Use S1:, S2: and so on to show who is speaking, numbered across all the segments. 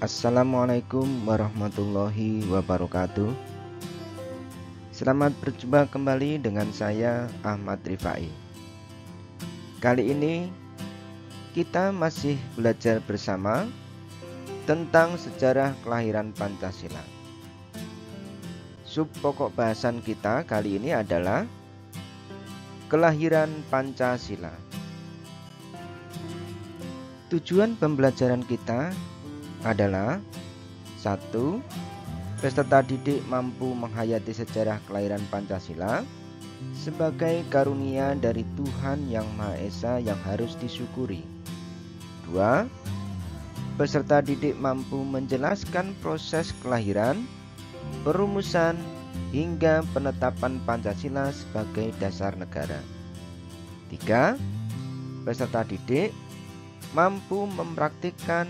S1: Assalamualaikum warahmatullahi wabarakatuh. Selamat berjumpa kembali dengan saya Ahmad Rifai. Kali ini kita masih belajar bersama tentang sejarah kelahiran Pancasila. Sub pokok bahasan kita kali ini adalah kelahiran Pancasila. Tujuan pembelajaran kita adalah 1. Peserta didik mampu menghayati sejarah kelahiran Pancasila sebagai karunia dari Tuhan Yang Maha Esa yang harus disyukuri. 2. Peserta didik mampu menjelaskan proses kelahiran, perumusan, hingga penetapan Pancasila sebagai dasar negara. 3. Peserta didik mampu mempraktikkan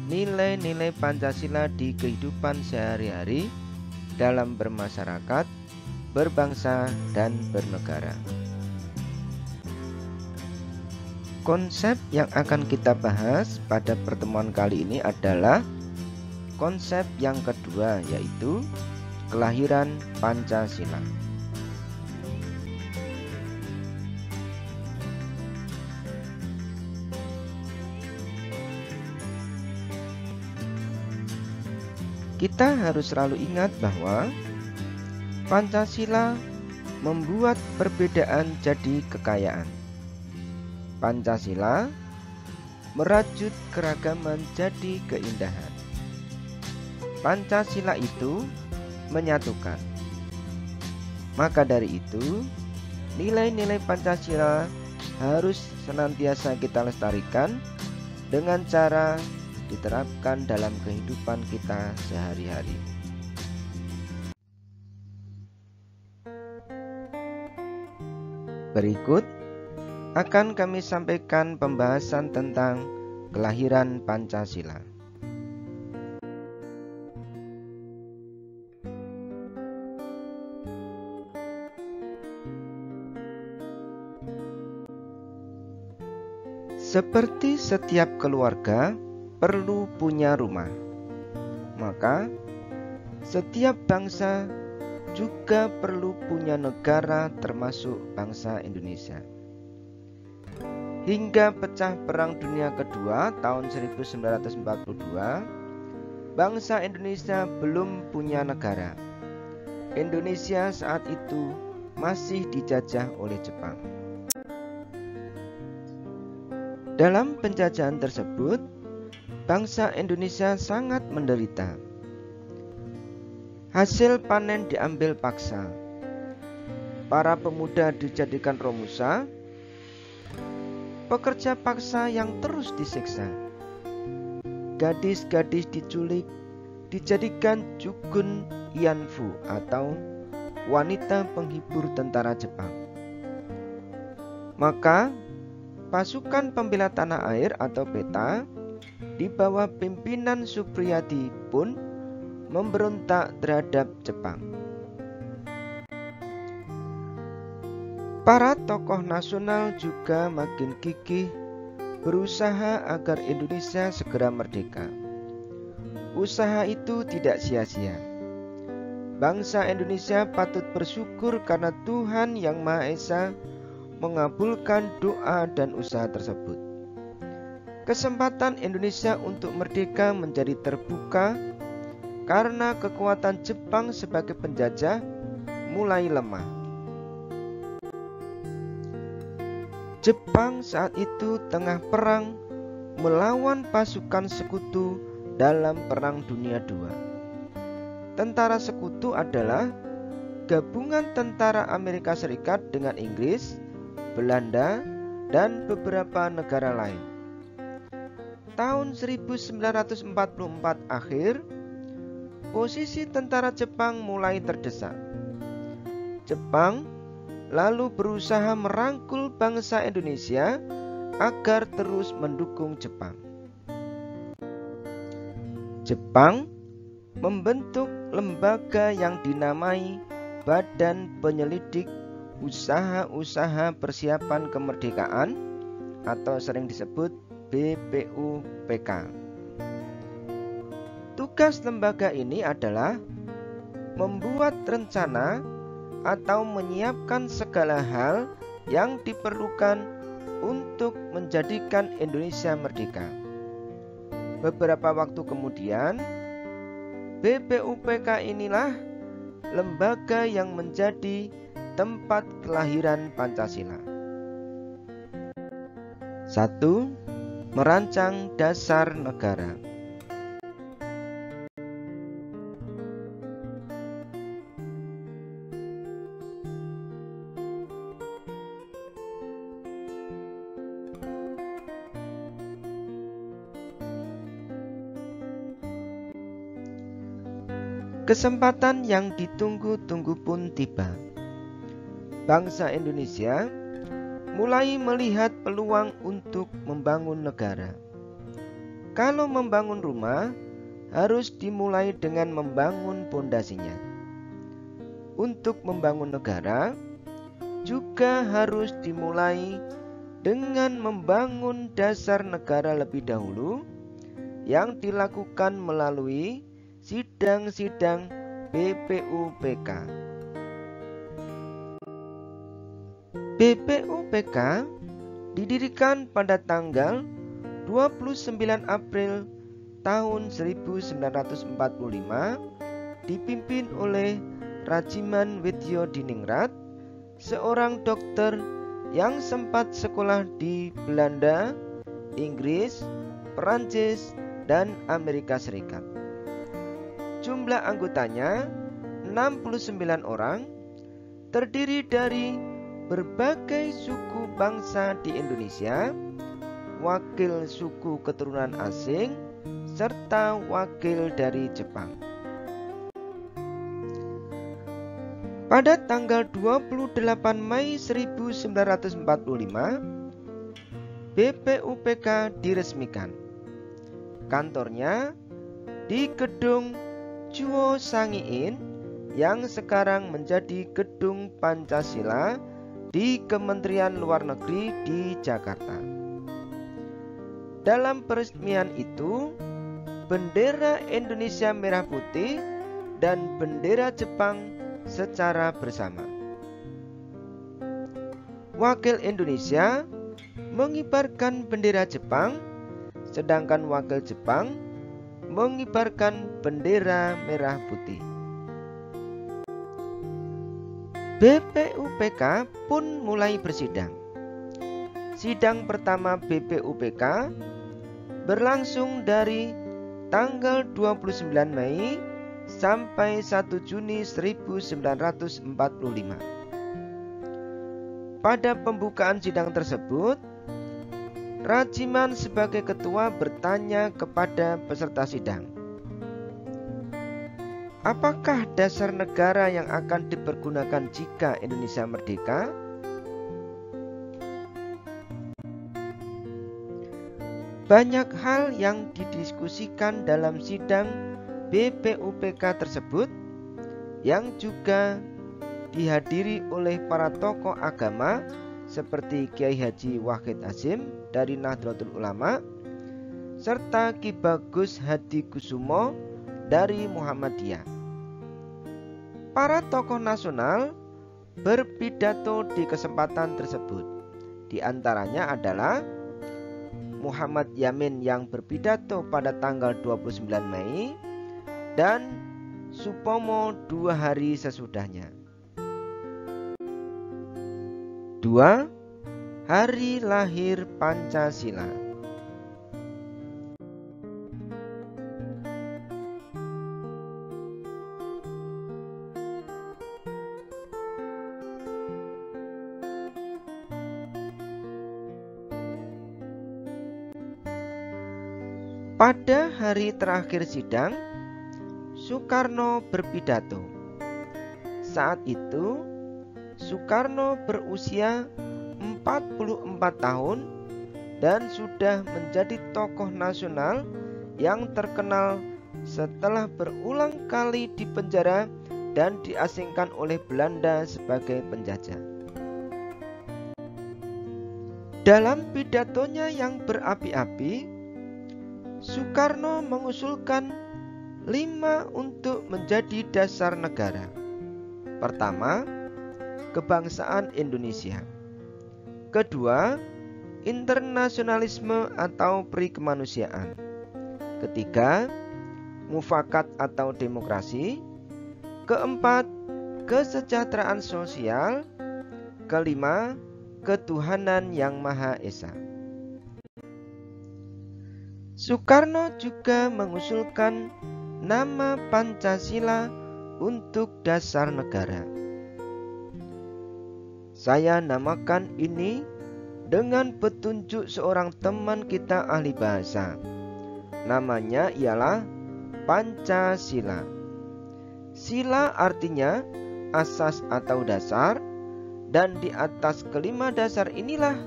S1: nilai-nilai Pancasila di kehidupan sehari-hari dalam bermasyarakat, berbangsa, dan bernegara. Konsep yang akan kita bahas pada pertemuan kali ini adalah konsep yang kedua, yaitu kelahiran Pancasila. Kita harus selalu ingat bahwa Pancasila membuat perbedaan jadi kekayaan. Pancasila merajut keragaman jadi keindahan. Pancasila itu menyatukan. Maka dari itu, nilai-nilai Pancasila harus senantiasa kita lestarikan dengan cara diterapkan dalam kehidupan kita sehari-hari. Berikut akan kami sampaikan pembahasan tentang kelahiran Pancasila. Seperti setiap keluarga perlu punya rumah, maka setiap bangsa juga perlu punya negara, termasuk bangsa Indonesia. Hingga pecah Perang Dunia Kedua tahun 1942, bangsa Indonesia belum punya negara. Indonesia saat itu masih dijajah oleh Jepang. Dalam penjajahan tersebut, bangsa Indonesia sangat menderita. Hasil panen diambil paksa. Para pemuda dijadikan romusa, pekerja paksa yang terus disiksa. Gadis-gadis diculik, dijadikan Jugun Yanfu atau wanita penghibur tentara Jepang. Maka pasukan pembela tanah air atau PETA di bawah pimpinan Supriyadi pun memberontak terhadap Jepang. Para tokoh nasional juga makin gigih berusaha agar Indonesia segera merdeka. Usaha itu tidak sia-sia. Bangsa Indonesia patut bersyukur karena Tuhan Yang Maha Esa mengabulkan doa dan usaha tersebut. Kesempatan Indonesia untuk merdeka menjadi terbuka karena kekuatan Jepang sebagai penjajah mulai lemah. Jepang saat itu tengah perang melawan pasukan sekutu dalam Perang Dunia II. Tentara sekutu adalah gabungan tentara Amerika Serikat dengan Inggris, Belanda, dan beberapa negara lain. Tahun 1944 akhir, posisi tentara Jepang mulai terdesak. Jepang lalu berusaha merangkul bangsa Indonesia agar terus mendukung Jepang. Jepang membentuk lembaga yang dinamai Badan Penyelidik Usaha-Usaha Persiapan Kemerdekaan atau sering disebut BPUPK. Tugas lembaga ini adalah membuat rencana atau menyiapkan segala hal yang diperlukan untuk menjadikan Indonesia merdeka. Beberapa waktu kemudian, BPUPK inilah lembaga yang menjadi tempat kelahiran Pancasila. 1. Merancang dasar negara. Kesempatan yang ditunggu-tunggu pun tiba. Bangsa Indonesia mulai melihat peluang untuk membangun negara. Kalau membangun rumah, harus dimulai dengan membangun pondasinya. Untuk membangun negara, juga harus dimulai dengan membangun dasar negara lebih dahulu, yang dilakukan melalui sidang-sidang BPUPK. BPUPK didirikan pada tanggal 29 April tahun 1945, dipimpin oleh Rajiman Widyodiningrat, seorang dokter yang sempat sekolah di Belanda, Inggris, Perancis, dan Amerika Serikat. Jumlah anggotanya 69 orang, terdiri dari berbagai suku bangsa di Indonesia, wakil suku keturunan asing, serta wakil dari Jepang. Pada tanggal 28 Mei 1945, BPUPK diresmikan. Kantornya di Gedung Chuo Sangiin yang sekarang menjadi Gedung Pancasila di Kementerian Luar Negeri di Jakarta. Dalam peresmian itu, bendera Indonesia merah putih dan bendera Jepang secara bersama. Wakil Indonesia mengibarkan bendera Jepang, sedangkan wakil Jepang mengibarkan bendera merah putih. BPUPK pun mulai bersidang. Sidang pertama BPUPK berlangsung dari tanggal 29 Mei sampai 1 Juni 1945. Pada pembukaan sidang tersebut, Rajiman sebagai ketua bertanya kepada peserta sidang, apakah dasar negara yang akan dipergunakan jika Indonesia merdeka? Banyak hal yang didiskusikan dalam sidang BPUPK tersebut, yang juga dihadiri oleh para tokoh agama seperti Kiai Haji Wahid Hasyim dari Nahdlatul Ulama, serta Ki Bagus Hadikusumo dari Muhammadiyah. Para tokoh nasional berpidato di kesempatan tersebut. Di antaranya adalah Muhammad Yamin yang berpidato pada tanggal 29 Mei dan Supomo 2 hari sesudahnya. 2. Hari lahir Pancasila. Pada hari terakhir sidang, Soekarno berpidato. Saat itu, Soekarno berusia 44 tahun dan sudah menjadi tokoh nasional yang terkenal setelah berulang kali dipenjara dan diasingkan oleh Belanda sebagai penjajah. Dalam pidatonya yang berapi-api, Soekarno mengusulkan 5 untuk menjadi dasar negara. Pertama, kebangsaan Indonesia. Kedua, internasionalisme atau peri kemanusiaan. Ketiga, mufakat atau demokrasi. Keempat, kesejahteraan sosial. Kelima, ketuhanan yang Maha Esa. Soekarno juga mengusulkan nama Pancasila untuk dasar negara. Saya namakan ini dengan petunjuk seorang teman kita ahli bahasa. Namanya ialah Pancasila. Sila artinya asas atau dasar, dan di atas kelima dasar inilah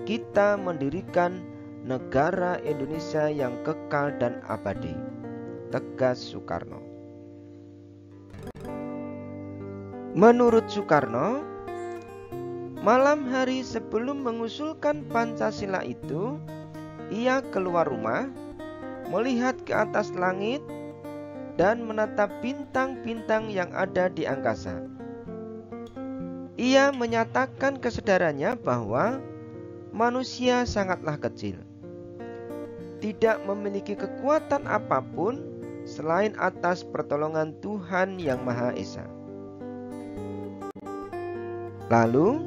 S1: kita mendirikan negara Indonesia yang kekal dan abadi, tegas Soekarno. Menurut Soekarno, malam hari sebelum mengusulkan Pancasila itu, ia keluar rumah, melihat ke atas langit, dan menatap bintang-bintang yang ada di angkasa. Ia menyatakan kesadarannya bahwa manusia sangatlah kecil, tidak memiliki kekuatan apapun selain atas pertolongan Tuhan yang Maha Esa. Lalu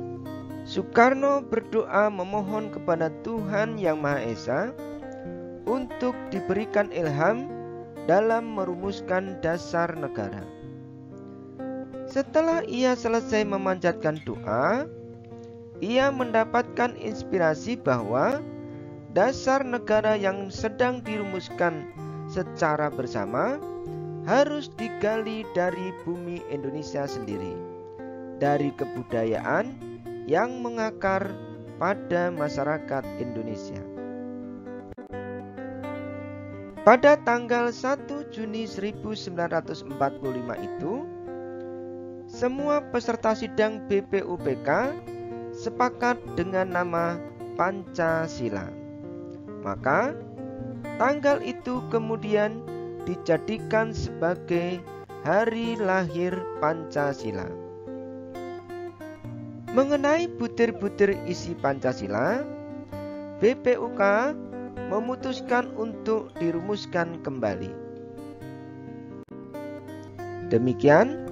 S1: Soekarno berdoa memohon kepada Tuhan yang Maha Esa untuk diberikan ilham dalam merumuskan dasar negara. Setelah ia selesai memanjatkan doa, ia mendapatkan inspirasi bahwa dasar negara yang sedang dirumuskan secara bersama harus digali dari bumi Indonesia sendiri, dari kebudayaan yang mengakar pada masyarakat Indonesia. Pada tanggal 1 Juni 1945 itu, semua peserta sidang BPUPK sepakat dengan nama Pancasila. Maka, tanggal itu kemudian dijadikan sebagai hari lahir Pancasila. Mengenai butir-butir isi Pancasila, BPUK memutuskan untuk dirumuskan kembali. Demikian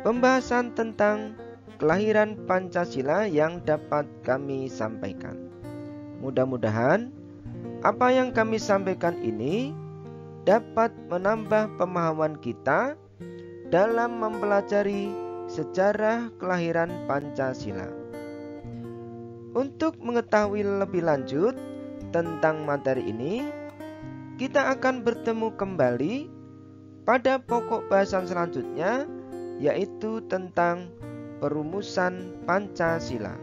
S1: pembahasan tentang kelahiran Pancasila yang dapat kami sampaikan. Mudah-mudahan apa yang kami sampaikan ini dapat menambah pemahaman kita dalam mempelajari sejarah kelahiran Pancasila. Untuk mengetahui lebih lanjut tentang materi ini, kita akan bertemu kembali pada pokok bahasan selanjutnya, yaitu tentang perumusan Pancasila.